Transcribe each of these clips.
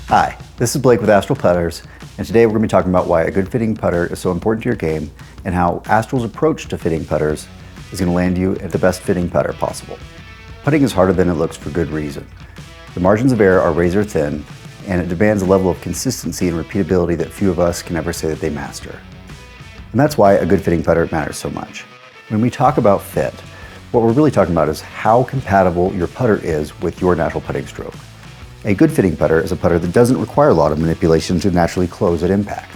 Hi, this is Blake with Astral Putters, and today we're going to be talking about why a good fitting putter is so important to your game and how Astral's approach to fitting putters is going to land you at the best fitting putter possible. Putting is harder than it looks for good reason. The margins of error are razor thin, and it demands a level of consistency and repeatability that few of us can ever say that they master. And that's why a good fitting putter matters so much. When we talk about fit, what we're really talking about is how compatible your putter is with your natural putting stroke. A good fitting putter is a putter that doesn't require a lot of manipulation to naturally close at impact.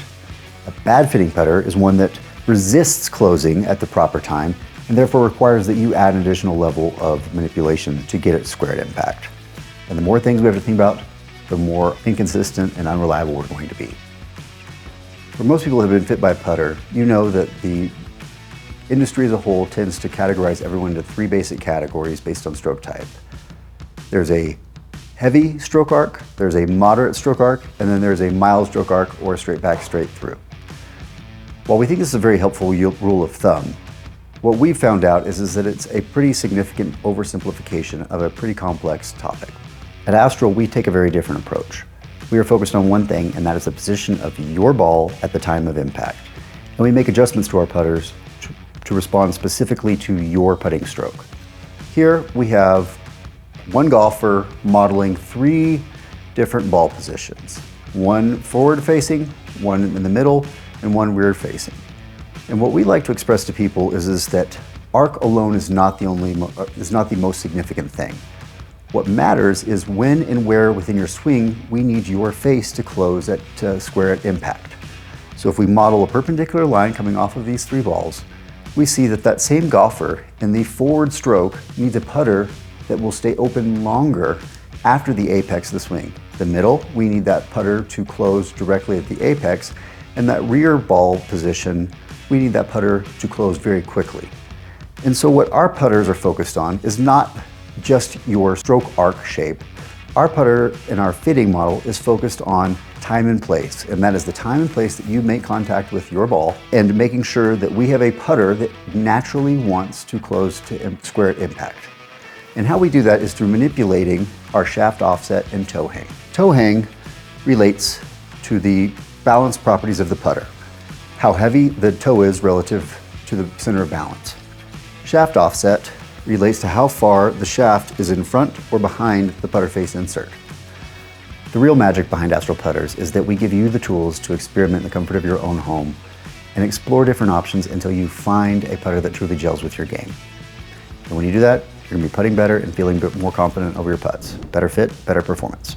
A bad fitting putter is one that resists closing at the proper time and therefore requires that you add an additional level of manipulation to get it square at impact. And the more things we have to think about, the more inconsistent and unreliable we're going to be. For most people who have been fit by a putter, you know that the industry as a whole tends to categorize everyone into three basic categories based on stroke type. There's a heavy stroke arc, there's a moderate stroke arc, and then there's a mild stroke arc or a straight back, straight through. While we think this is a very helpful rule of thumb, what we've found out is that it's a pretty significant oversimplification of a pretty complex topic. At Astral, we take a very different approach. We are focused on one thing, and that is the position of your ball at the time of impact. And we make adjustments to our putters to respond specifically to your putting stroke. Here we have one golfer modeling three different ball positions. One forward facing, one in the middle, and one rear facing. And what we like to express to people is that arc alone is not the most significant thing. What matters is when and where within your swing we need your face to close at square at impact. So if we model a perpendicular line coming off of these three balls, we see that same golfer in the forward stroke needs a putter that will stay open longer after the apex of the swing. The middle, we need that putter to close directly at the apex, and that rear ball position, we need that putter to close very quickly. And so what our putters are focused on is not just your stroke arc shape. Our putter in our fitting model is focused on time and place, and that is the time and place that you make contact with your ball and making sure that we have a putter that naturally wants to close to square at impact. And how we do that is through manipulating our shaft offset and toe hang. Toe hang relates to the balance properties of the putter, how heavy the toe is relative to the center of balance. Shaft offset relates to how far the shaft is in front or behind the putter face insert. The real magic behind Astral Putters is that we give you the tools to experiment in the comfort of your own home and explore different options until you find a putter that truly gels with your game. And when you do that, you're going to be putting better and feeling more confident over your putts. Better fit, better performance.